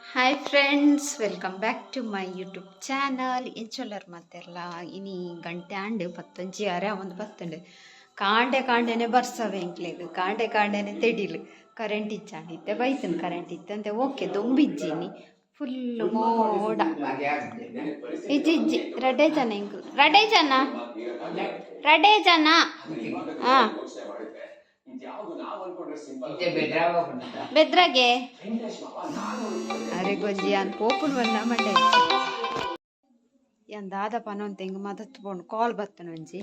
Hi friends, welcome back to my YouTube channel. ಇಂಚೊಲ್ಲರ್ ಮತ್ತೆಲ್ಲ ಇನಿ ಗಂಟೆ ಆಂಡು ಪತ್ತೊಂಜಿ ಅರೆ ಒಂದು ಪತ್ತುಂಡು ಕಾಂಡೆನೆ ಬರ್ಸವೆ ಇಂಕ್ಲೆಗ್ ಕಾಂಡೆನೆ ತೆಡಿಲು ಕರೆಂಟ್ ಇಚ್ಚಾಂಡಿತ್ತೆ ಬೈತನು ಕರೆಂಟ್ ಇತ್ತಂತೆ ಓಕೆ ದೊಂಬಿಜ್ಜಿನಿ ಫುಲ್ ಮೋಡ ಇಜ್ಜಿ ರಡೇ ಜನ ಇಂಕ್ಲು ರಡೇ ಜನ ಹಾಂ ಬೆದ್ರಾಗೆ ಅರೆ ಗೊಂಜಿ ಅನ್ ಪೋಪುನ್ ಬಂದ ಮಂಡೆ ಏನ್ ದಾದ ಪನೊಂದು ತೆಂಗು ಮದತ್ತು ಪೋಂಡು ಕಾಲ್ ಬತ್ತನ ಒಂಜಿ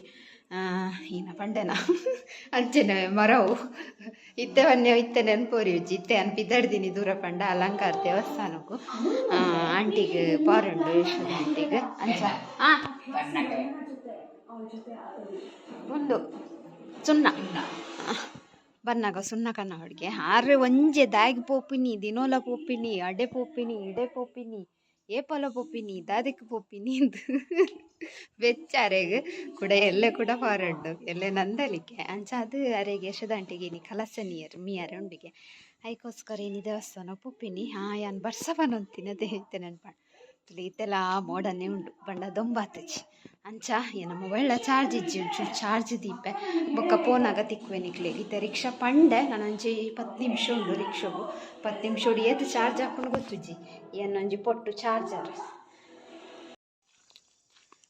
ಈನ ಪಂಡೆನ ಅಂಚೆನೆ ಮರವು ಇತ್ತೆ ಬನ್ನೆ ಇತ್ತೆ ನೆನ್ಪೋರಿ ಉಜ್ಜಿ ಇತ್ತೆ ಅನ್ ಪಿದಡ್ದಿನಿ ದೂರ ಪಂಡ ಅಲಂಕಾರ ದೇವಸ್ಥಾನಕ್ಕೂ ಆಂಟಿಗೆ ಪಾರುಂಡು ಯಶೋದ ಆಂಟಿಗೆ ಅಂಚ ಒಂದು ಸುಣ್ಣ ಬನ್ನಾಗ ಸುಣ್ಣ ಕನ್ನ ಹೊಡ್ಗೆ ಆರೆ ಒಂಜೆ ದಾಗಿ ಪೋಪಿನಿ ದಿನೋಲ ಪೋಪಿನಿ ಅಡೆ ಪೋಪಿನಿ ಇಡೆ ಪೋಪಿನಿ ಏಪಲ ಪೋಪಿನಿ ದಾದಿಕ್ ಪೋಪಿನಿ ಎಂದು ಬೆಚ್ಚಾರೆಗೆ ಕೂಡ ಎಲ್ಲೆ ಕೂಡ ಪಾರಡ್ಡು ಎಲ್ಲೆ ನಂದಲಿಕ್ಕೆ ಅಂಚ ಅದು ಅರೆಗೆ ಯಶೋದಾಂಟಿಗೆ ನೀ ಕಲಸ ನೀರು ಮೀಯರೆ ಉಂಡಿಗೆ ಅದಕ್ಕೋಸ್ಕರ ಏನಿ ದೇವಸ್ಥಾನ ಪೋಪಿನಿ ಯಾನ್ ಬರ್ಸವನೊಂತಿನ ಅದೇ ಹೇಳ್ತೆ ನೆನ್ಪಾಡು ಇತ್ತೆಲ್ಲ ಮೋಡನೆ ಉಂಡು ಬಂಡ ದೊಂಬಾತಜಿ ಅಂಚ ನಮ್ಮ ಮೊಬೈಲ್ ಚಾರ್ಜ್ ಇಜ್ಜಿ ಒಂಚೂರು ಚಾರ್ಜ್ ದೀಪೆ ಬೊಕ್ಕ ಫೋನಾಗ ತಿಕ್ಕುವೆ ನಿಕ್ಲೆಗೆ ಇತ್ತೆ ರಿಕ್ಷಾ ಪಂಡೆ ನಾನು ಒಂಜಿ 10 ನಿಮಿಷ ಉಂಡು ರಿಕ್ಷಾಗು 10 ನಿಮಿಷ ಉಂಡು ಏತು ಚಾರ್ಜ್ ಹಾಕೊಂಡು ಗೊತ್ತುಜ್ಜಿ ಏನೊಂಜಿ ಪೊಟ್ಟು ಚಾರ್ಜರ್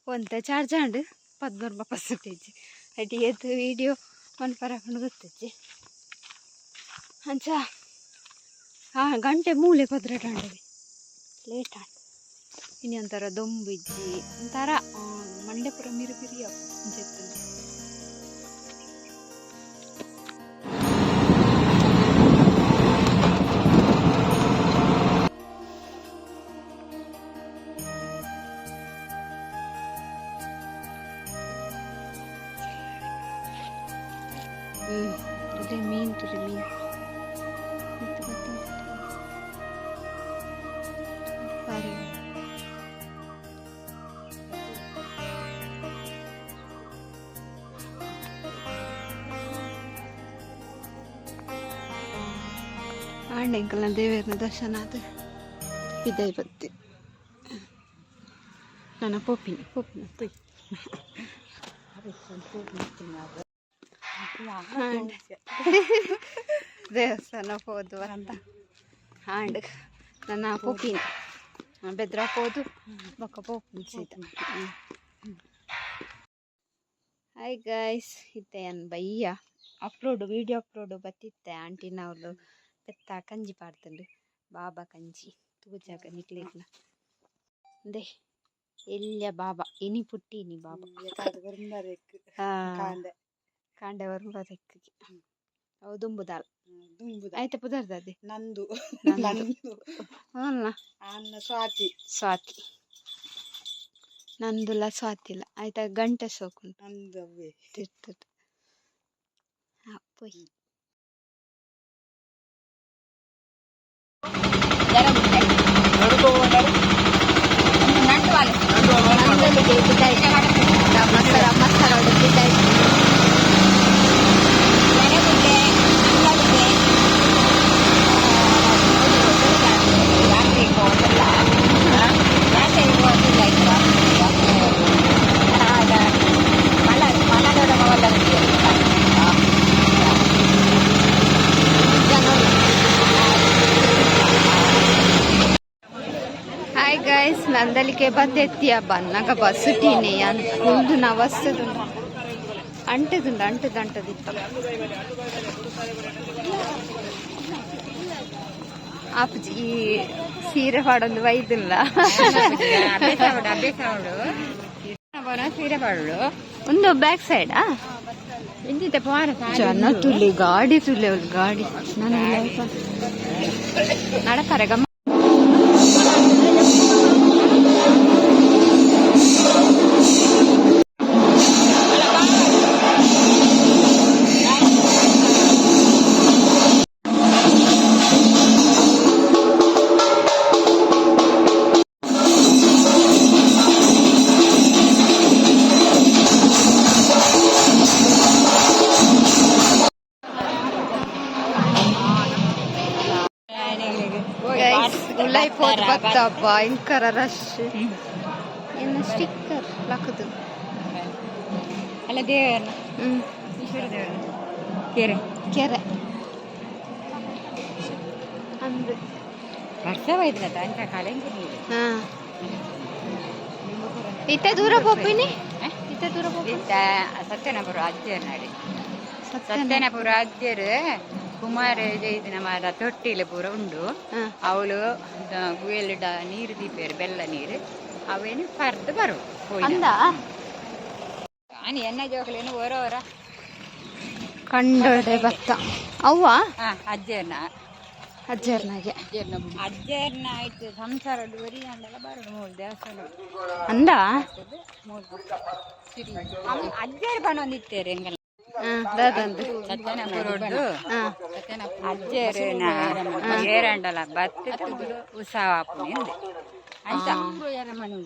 ಒಂತೆ ಚಾರ್ಜ್ ಆಂಡು 14% ಇಜ್ಜಿ ಅಡಿ ಏತು ವೀಡಿಯೋ ಮನ್ಪರ ಹಾಕೊಂಡು ಗೊತ್ತಜ್ಜಿ ಅಂಚ ಗಂಟೆ ಮೂಲೆ ಪದ್ರಟಾಂಡವಿ ಲೇಟ್ ಆಂಡು ಇನ್ನು ಒಂಥರ ದೊಂಬು ಇಜ್ಜಿ ಒಂಥರ ಮಂಡೆ ಪುರ ಮಿರಿ ಅಂಜೆತ್ತು ತುಲೆ ಮೀನು ಆಂಡೆಂಕಲ್ನ ದೇವರನ ದರ್ಶನ ಅದು ಇದೇ ಬತ್ತಿ ನನ್ನ ಪೋಪಿನಿ ಪೋಯ್ ದೇವಸ್ಥಾನ ಹೋದು ಅಂತ ಹಾಂಡ್ ನನ್ನ ಪೋಪಿನಿ ಬೆದ್ರ ಹೋದು ಬೊಕ್ಕ ಪೋಪಿನಿ ಸೀತ. ಹಾಯ್ ಗೈಸ್, ಇತ್ತೆ ಏನು ಬಯ್ಯ ವಿಡಿಯೋ ಅಪ್ಲೋಡು ಬತ್ತಿತ್ತೆ ಆಂಟಿನವ್ರು ಪೆತ್ತ ಕಂಜಿ ಪಾಡ್ತಂಡು ಬಾಬಾ ಕಂಜಿ ತೂಜಾಗ ನಿಕ್ಲಿಕ್ನ ದೇ ಎಲ್ಲ ಬಾಬಾ ಇನಿ ಪುಟ್ಟಿನಿ ಬಾಬಾ ಕಾಂಡೆ ವರ್ಮರೆಕ್ಕಿಗೆ ಅವು ದುಂಬುದಾಲ್ ಆಯ್ತಾ ಪುದರ್ದದೆ ನಂದು ಸ್ವಾತಿ ನಂದುಲ್ಲ ಸ್ವಾತಿಲ್ಲ ಆಯ್ತಾ ಗಂಟೆ ಸೋಕು ನಂದು ತಿರ್ತದೆ ಪೊಯ್ ಗೈಸ್ ನಂದಲಿಕೆ ಬತ್ತೆತ್ತಿಯ ಬನ್ನಗ ಬಸ್ ಟೀನೆ ಒಂದು ನವಸ್ತದು ಅಂಟದಿತ್ತ ಅಪ್ಪಜಿ ಈ ಸೀರೆ ಪಾಡೊಂದು ವೈದಿಲ್ಲ ಸೀರೆ ಪಾಡು ಒಂದು ಬ್ಯಾಕ್ ಸೈಡಾ ಜನ ತುಲಿ ಗಾಡಿ ತುಲೆ ಗಾಡಿ ನಡತಾರೆ ಗಮ್ಮ ಬತ್ತ ಭಯಂಕರ ರಶ್. ಏನು ಸ್ಟಿಕ್ಕರ್ ಲಕ್ಕದು ಅಲ್ಲ ದೇವರ ಈಶ್ವರ ದೇವರ ಕೆರೆ ಕೆರೆ ಅಂದ್ರೆ ವರ್ಷವೈದ್ಯ ಅಂತ ಕಳೆಂಗಿ ನೀರು. ಹಾಂ ಇತ್ತೆ ದೂರ ಪೋಪಿನಿ ಇತ್ತೆ ದೂರ ಪೋಪಿ ಸತ್ಯನಪುರ ಅಜ್ಜರ್ ನಾಡಿ ಸತ್ಯನಪುರ ಅಜ್ಜರು ಕುಮಾರ ಜೈದಿನ ಮಾದ ತೊಟ್ಟಿಲು ಪೂರ ಉಂಡು. ಅವಳು ಗುಯಲ್ಡ ನೀರು ದೀಪೇರು ಬೆಲ್ಲ ನೀರು ಅವೇನು ಕರ್ದು ಬರು ಅಂದ ನಾನು ಎಣ್ಣೆ ಜೋಕಲೇನು ಓರೋರ ಕಂಡೊಡೆ ಭತ್ತ ಅವ್ವ ಅಜ್ಜರ್ನ ಅಜ್ಜರ್ನಾಗೆ ಅಜ್ಜರ್ನ ಆಯ್ತು ಸಂಸಾರದ್ದು ಬರೀ ಅಂಡಲ್ಲ ಬರೋದು 3 ದೇವಸ್ಥಾನ ಅಂದ ಅಜ್ಜರ್ ಬಂದೊಂದಿತ್ತೇರಿ ಹೆಂಗಲ್ಲ ಸತ್ಯನಪುರದ್ದು ಅಜ್ಜರ್ನ ಏರಂಡಲ ಬತ್ತ ಉತ್ಸವ ಆಪುನಿಂದೆ ಆಯ್ತಾ ಮನೆ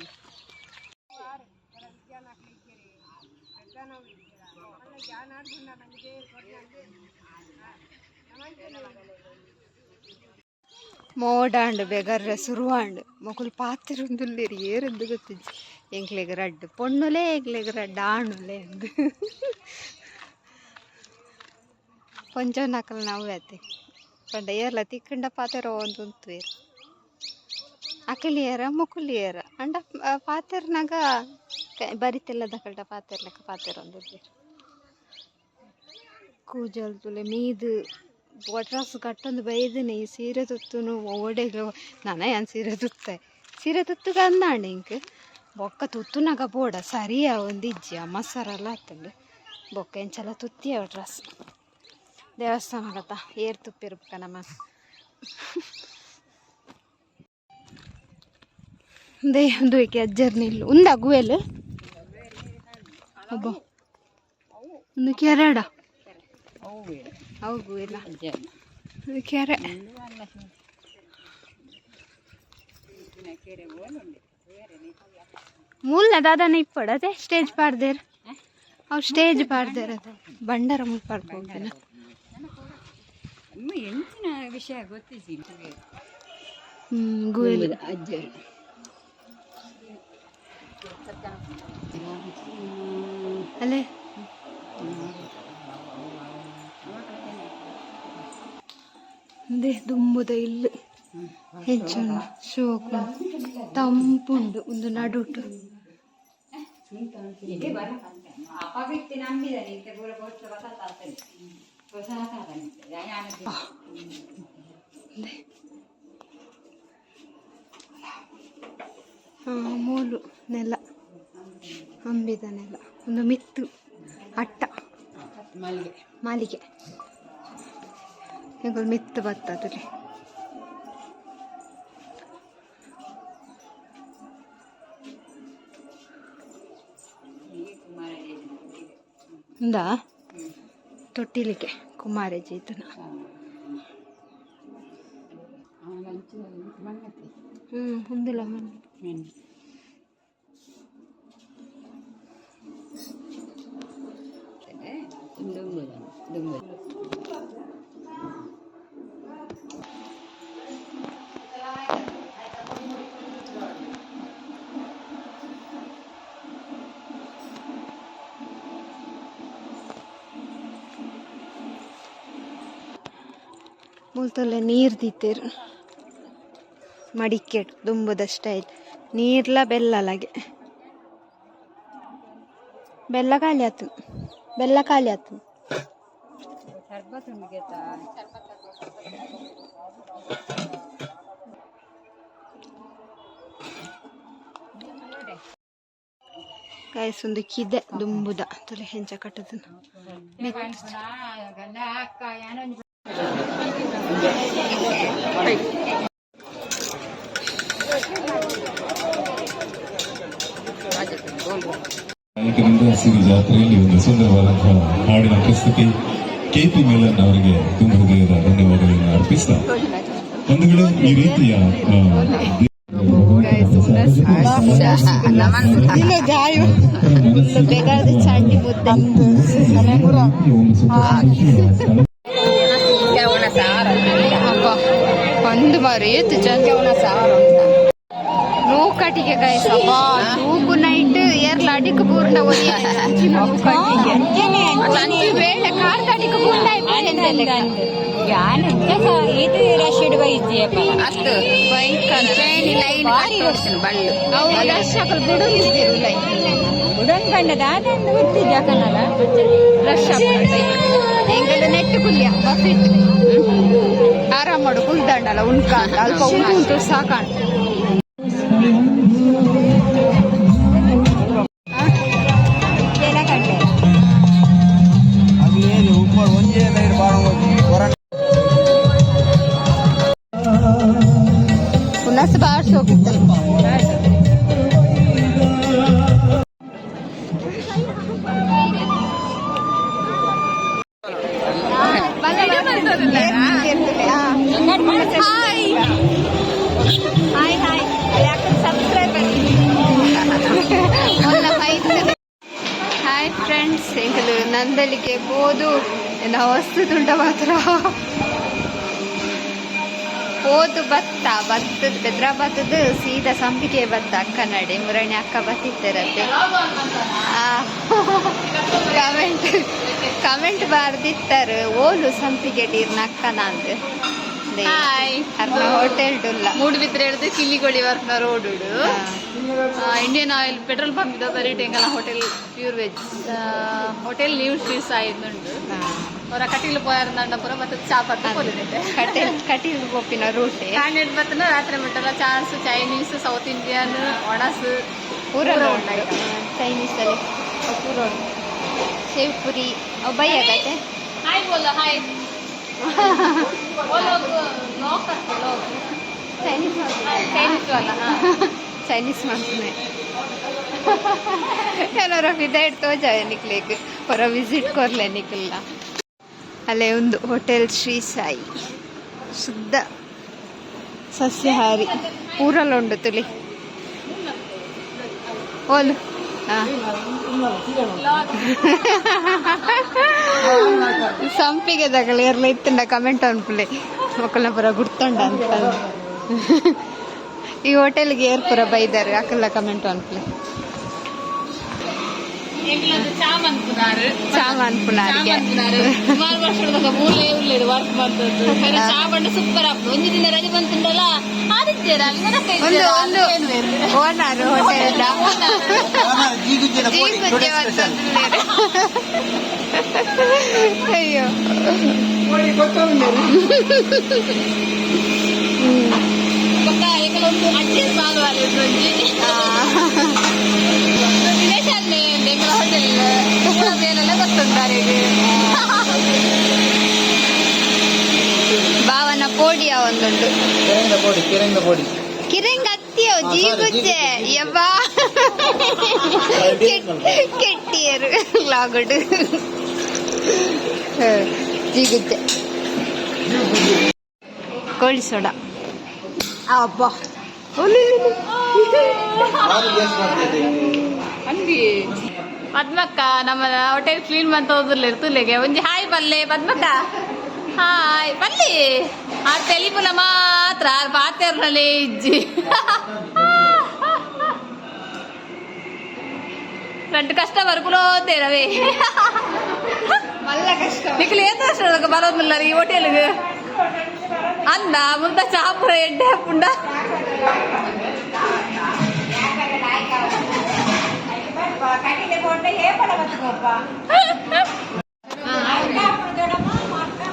ಮೋಡಾಂಡು ಬೆಗರ್ರೆ ಸುರುವಾಂಡು ಮೊಕುಲು ಪಾತಿರುಂದುಲ್ಲೇರಿ ಏರೆಂದು ಗೊತ್ತಿಜ್ಜಿ ಎಂಕ್ಲೆಗ್ ರಡ್ಡು ಪೊಣ್ಣುಲೇ ಎಂಕ್ಲೆಗ್ ರಡ್ಡು ಆಣುಲೇ ಎಂದು ಕೊಂಚ ನಕಲು ನವ್ವತ್ತೆ ಪಂಡ ಏರ್ಲ ತಿಕ್ಕಂಡ ಪಾತೆರ ಒಂದು ಉಂತುವೇರು ಅಕಲಿಯರ ಮುಕುಲಿಯರ ಅಂಡ ಪಾತೆರ್ನಾಗ ಬರಿತೆಲ್ಲದ ಕಲ್ಟ ಪಾತೆರ್ಲಕ್ಕ ಪಾತೆರ ಒಂದು ಕೂಜಲ್ ತುಲೆ ಮೀದು ಒಟ್ರಾಸ್ ಕಟ್ಟೊಂದು ಬೈದಿನಿ ಈ ಸೀರೆ ತುತ್ತುನು ಓಡೆಗ್ಲು ನಾನೇ ಏನು ಸೀರೆ ತುತ್ತುಗ ಅಂದಾಂಡು ಇಂಕ್ ಬೊಕ್ಕ ತುತ್ತುನಾಗ ಬೋಡ ಸರಿಯಾ ಒಂದು ಇಜ್ಜಿ ಮಸಾರಲ್ಲ ಆತಂಡು ಬೊಕ್ಕ ಎಂಚಲ ತುತ್ತಿಯ ಡ್ರೆಸ್ ದೇವಸ್ಥಾನಗತ್ತ ಏರ್ ತುಪ್ಪಿರ್ಬೇಕ ನಮ್ಮ ದೇ ಒಂದು ಅಜ್ಜರ್ ನಿಲ್ಲು ಉಂದ ಗುವೆಲ್ ಅಬ್ಬ ಒಂದು ಕೆರೆಡ ಅವು ಇಲ್ಲ ಕೆರೆ ಮೂಲ ದಾದಾನ ಇಪ್ಪಡದೆ ಸ್ಟೇಜ್ ಪಾಡ್ದೇರ್ ಅವು ಸ್ಟೇಜ್ ಪಾಡ್ದೇರ ಬಂಡಾರ ಮುಲ್ ಪಾಡ್ಬೋದಿನ ಎಂಚಿನ ವಿಷಯ ಗೊತ್ತಿಸಿ ಗುವೆಲ್ ಅಜ್ಜರು ಅಲ್ಲೇ ದೇ ದುಂಬುದ ಇಲ್ಲು ಹೆಚ್ಚು ಶೋಕು ತಂಪುಂಡು ಒಂದು ನಡುಟು ಮೂಲು ನೆಲ ಅಂಬಿದ ನೆಲ ಒಂದು ಮಿತ್ತು ಅಟ್ಟ ಮಾಲಿಗೆ ಈಗ ಮಿತ್ತು ಬರ್ತದೆ ತೊಟ್ಟಿಲಿಕ್ಕೆ ಕುಮಾರಜಿ ಇದನ್ನ ಒಂದಿಲ್ಲ ಮಣ್ಣು ಮುಲ್ತಲ್ಲೇ ನೀರು ದೀತೇರು ಮಡಿಕೆಟ್ ದುಂಬುದ ಸ್ಟೈಲ್ ನೀರ್ಲ ಬೆಲ್ಲಲಾಗೆ ಬೆಲ್ಲ ಖಾಲಿ ಆಯ್ತು ಕಾಯಿಸೊಂದು ಕಿದೆ ದುಂಬುದ ತೊಲೆ ಹೆಂಚ ಕಟ್ಟದ ಸಿರಿ ಜಾತ್ರೆಯಲ್ಲಿ ಒಂದು ಸುಂದರವಾದಂತಹ ಹಾಡಿನ ಪ್ರಸ್ತುತಿ KP ಮೇಲನ್ ಅವರಿಗೆ ತುಂಬ ಹೃದಯದ ಧನ್ಯವಾದಗಳನ್ನು ಅರ್ಪಿಸ್ತಾ ಒಂದು ವೇಳೆ ಈ ರೀತಿಯ ಉಂದು ಮಾರು ಏತು ಚಂದ ನೋ ಕಟ್ಟಿಗೆ ಗೈಸ್ ಅಬ್ಬಾ ನೂಕು ನೈಟ್ ಏರ್ಲ ಅಡಿಕ ಪೂರ್ಣ ಒಯ್ಯ ಬೇಳೆ ಕಾರ್ ಕಟ್ಟಿಕ ಪೂರ್ಣ ಇದು ರಶೀಡ್ ಅತ್ತು ಬೈಕ್ ಲೈನ್ ಬಳ್ಳು ಅವು ರಶ್ ಹಾಕಲ್ ಬುಡಲಿದ್ದೇರು ಲೈನ್ ಬುಡನ್ ಕಂಡದ ಅದೊಂದು ಗೊತ್ತಿದ್ದ ಕನ್ನಡ ರಶ್ ಹೆಂಗದ ನೆಟ್ ಕುಲ್ಯ ಬಫಿಟ್ ಆರಾಮ್ ಮಾಡು ಕುಲ್ದಂಡಲ್ಲ ಉಣ್ಕಾಂಡ ಅಲ್ಪ ಉಂಟು ಸಾಕಾಣ ಹುನಸ್ ಬಾರ್ಸ್ ಹೋಗಿತ್ತಲ್ಲ ಹಾಯ್ ಫ್ರೆಂಡ್ಸ್ ಎಂಕಲು ನಂದಲಿಗೆ ಬೋದು ವಸ್ತು ತುಂಡ ಮಾತ್ರ ಹೋದು ಭತ್ತದ ಬೆದ್ರ ಭತ್ತದ ಸೀದಾ ಸಂಪಿಗೆ ಭತ್ತ ಅಕ್ಕ ನಡೆ ಮುರಣಿ ಅಕ್ಕ ಬತ್ತಿತ್ತರತ್ತೆ ಕಮೆಂಟ್ ಬಾರ್ದಿತ್ತಾರೆ ಓಲು ಸಂಪಿಗೆ ಡೀರ್ನ ಅಕ್ಕನ ಅಂದ್ ಅರ್ನ ಹೋಟೆಲ್ ಡುಲ್ಲ ಮೂಡುಬಿದ್ರೆ ಹಿಡಿದು ಕಿಲ್ಲಿಗೊಳಿ ವರ್ಕ್ನ road Indian Oil petrol pump ಇದ್ದ ಬರೀಟೆಂಗಲ ಹೋಟೆಲ್ ಪ್ಯೂರ್ ವೆಜ್ ಹೋಟೆಲ್ ನೀವು ಸ್ವೀಟ್ಸ್ ಆಯ್ದುಂಡು ಅವರ ಕಟೀಲು ಪೋಯರ್ದಂಡ ಪೂರ ಮತ್ತೆ ಚಾಪತ್ತು ಕೊಲಿದೆ ಕಟೀಲು ಗೋಪಿನ ರೂಟ್ ಕ್ಯಾಂಡಿಡೇಟ್ ಬತ್ತನ ರಾತ್ರಿ ಬಿಟ್ಟಲ್ಲ ಚಾನ್ಸ್ ಚೈನೀಸ್ ಸೌತ್ ಇಂಡಿಯನ್ ಒಣಸ್ ಪೂರ ಚೈನೀಸ್ ಅಲ್ಲಿ ಪೂರ ಸೇವ್ ಪುರಿ ಅವು ಬೈ ಆಗತ್ತೆ ಹಾಯ್ ಬೋಲ ಹಾಯ್ चाइनीस मांगने ಏನಾರ ವಿದೈಟ್ ತೋಜಾಯ ನಿಕ್ಲೇಕ್ ಹೊರ ವಿಸಿಟ್ ಕೊರ್ಲೆ ನಿಕ್ಲ ಅಲ್ಲೇ ಒಂದು ಹೋಟೆಲ್ ಶ್ರೀ ಸಾಯಿ ಶುದ್ಧ ಸಸ್ಯಾಹಾರಿ ಊರಲ್ಲುಂಡು ತುಳಿ ಓಲು ಸಂಪಿಗೆ ತಗೊಳ್ಳಿ ಎಲ್ಲ ಇತ್ತಂಡ ಕಮೆಂಟ್ ಅನ್ಪುಲೆ ಮಕ್ಕಳನ್ನ ಪುರ ಗುರ್ತಂಡ ಅಂತ ಈ ಹೋಟೆಲ್ಗೆ ಏರ್ ಪುರ ಬೈದಾರೆ ಅಕ್ಕಲ್ಲ ಕಮೆಂಟ್ ಅನ್ಪುಲೆ ಸಾಮಾನ್ ಪುನಾರಿಗೆ ಸುಮಾರು ವರ್ಷದ ಮೂಲೆ ಉಳ್ಳೇದು ವರ್ಕ್ ಮಾಡ್ತದ್ದು ಚಾಮಂಡ ಸೂಪರ್ ಆಗ್ತದೆ ಒಂದು ದಿನ ರಜೆ ಬಂತುಂಡಲ್ಲ ಆದಿತ್ಯರ ಒಂದು ಓನರ್ ಹೋಟೆಲ್ ಅಯ್ಯೋ ಒಂದು ಅಡ್ಜಸ್ಟ್ ಆಗುವಲ್ಲ ವಿದೇಶಲ್ಲಿ ಬೆಂಗಳ ಹೋಟೆಲ್ ಬೇರೆಲ್ಲ ಗೊತ್ತುಂಟಾರೆ ಭಾವನ ಪೋಡಿಯ ಒಂದುಂಟು ಕಿರಂಗ ಅತ್ತಿಯೋ ಜೀಗುಜ್ಜೆ ಯವ್ವಾ ಕೆಟ್ಟಿಯರು ಲಾಗುಡು ಜೀಗುಜ್ಜೆ ಕೋಳಿ ಸೋಡಾ ಅಬ್ಬಾ ಪದ್ಮಕ್ಕ ನಮ್ಮ ಹೋಟೆಲ್ ಕ್ಲೀನ್ ಬಂತ ಹೋದ್ರಲ್ಲ ಇರ್ತುಲೆಗೆ ಒಂಜಿ ಹಾಯ್ ಬಲ್ಲೆ ಪದ್ಮಕ್ಕ ಹಾಯ್ ಬಲ್ಲಿ ಆ ತೆಲಿಪುಲ ಮಾತ್ರ ಪಾತೆರ್ನಲ್ಲೇ ಇಜ್ಜಿ రెండు కస్టమర్ కులోతేరవే మళ్ళా కష్టం నీకు లేదు బరోదున్నారు ఈ హోటల్కి అంద ముంద చాపుర ఎడ్డే పుండ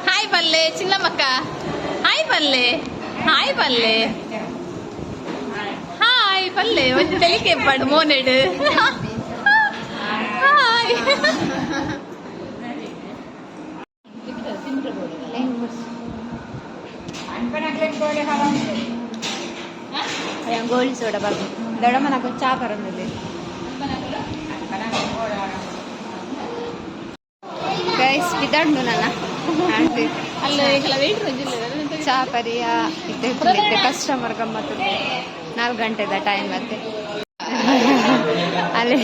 హాయ్ పల్లె చిన్నమ్మక్క హాయ్ పల్లె హాయ్ పల్లె హాయ్ పల్లె వచ్చి తెలికెప్పాడు మోనేడు హాయ్ ಗೋಲ್ಡ್ ಸೋಡಾ ಬಾಬು ದೊಡ್ಡಮ್ಮ నాకు ಚಾ ಕರಂದಿದೆ ಗೈಸ್ ಬಿದ್ದಾಡ್ನು ನನ್ನ ಅಲ್ಲ ಈಗಲ ವೇಟ್ ಚಾ ಪರಿಯ ಇದ್ದೆ ಕಸ್ಟಮರ್ ಗಮ್ಮತ್ತು 4 ಗಂಟೆದ ಟೈಮ್ ಮತ್ತೆ ಅಲ್ಲಿ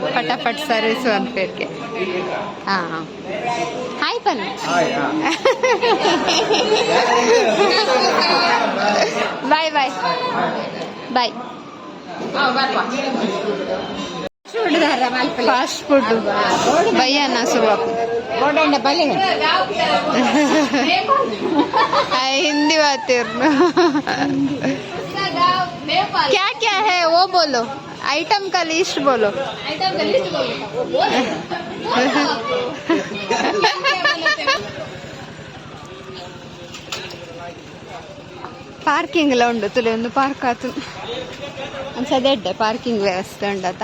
फटाफट सर्विस ಅಂತ ಪೇರ್ಗೆ ಹಾಂ ಹಾಯ್ ಬನ್ನಿ ಬಾಯ್ ಬಾಯ್ ಬಾಯ್ फास्ट फूड भैया ना शुरुआत हिंदी बात क्या क्या है वो बोलो आइटम का लिस्ट बोलो ಪಾರ್ಕಿಂಗ್ ಎಲ್ಲ ಉಂಟು ತುಲೆ ಒಂದು ಪಾರ್ಕ್ ಆತು ಒಂದ್ಸದೆಡ್ಡೆ ಪಾರ್ಕಿಂಗ್ ವ್ಯವಸ್ಥೆ ಉಂಡತ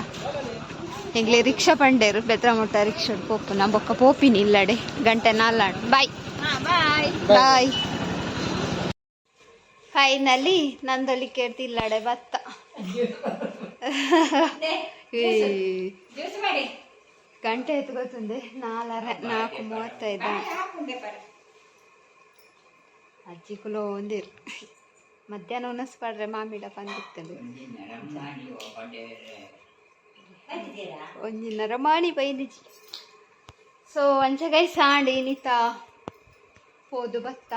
ಹೆಂಗ್ಲೆ ರಿಕ್ಷಾ ಪಂಡೇರು ಬೆತ್ರಮುಟ್ಟ ರಿಕ್ಷಾ ಪೋಪು ನಾ ಬೊಕ್ಕ ಪೋಪಿನಿ ಇಲ್ಲಡೆ ಗಂಟೆ ನಾಲ್ಕು ಬಾಯ್ ಬಾಯ್ ಫೈನಲಿ ನಂದಲ್ಲಿ ಕೇಳ್ತಿಲ್ಲಡೆ ಭತ್ತ ಗಂಟೆ ಎತ್ತು ಗೊತ್ತುಂದೆ 4:35 ಅಜ್ಜಿ ಕುಲೋ ಒಂದಿರು ಮಧ್ಯಾಹ್ನ ಉನಸ್ಪಾಡ್ರೆ ಮಾಮಿಡ ಬಂದಿತ್ತಲು ಒಂಜಿನರ ಮಾಡಿ ಬೈದಿಜಿ ಸೊ ಅಂಚಗೈ ಸಾಂಡಿ ನಿತ ಹೋದು ಭತ್ತ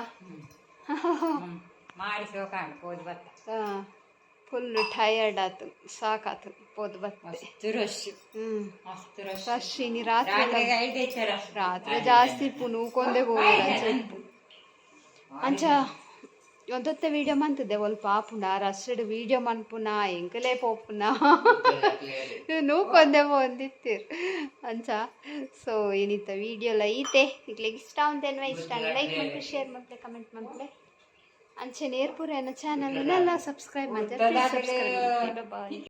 ಫುಲ್ ಟಯರ್ಡ್ ಆತು ಸಾಕಾತು ಪೋದು ಭತ್ತ ರಶ್ ಇನಿ ರಾತ್ರಿ ಜಾಸ್ತಿ ಇಪ್ಪು ನೂಕೊಂದೆ ಹೋಗಿ ಅಂಚ ಒಂದೊತ್ತೆ ವೀಡಿಯೋ ಮಂತದೆ ಒಲ್ಪ ಆಪುಂಡ ರಸ್ಟೆಡ್ ವೀಡಿಯೋ ಮನ್ಪುನ ಎಂಕಲೇ ಪೋಪುನ ನೂಕೊಂದೆ ಒಂದಿತ್ತೀರು ಅಂಚ ಸೊ ಏನಿತ್ತ ವೀಡಿಯೋಲ ಐತೆ ಇಗ್ಲಿಗೆ ಇಷ್ಟ ಉಂಟೇನ್ವ ಇಷ್ಟ ಲೈಕ್ ಮತ್ತೆ ಶೇರ್ ಮತ್ತೆ ಕಮೆಂಟ್ ಮತ್ತೆ ಅಂಚೆ ನೇರ್ಪುರ ಚಾನಲ್ ಎಲ್ಲ ಸಬ್ಸ್ಕ್ರೈಬ್ ಮಾಡ್ತಾರೆ ಬಾಯ್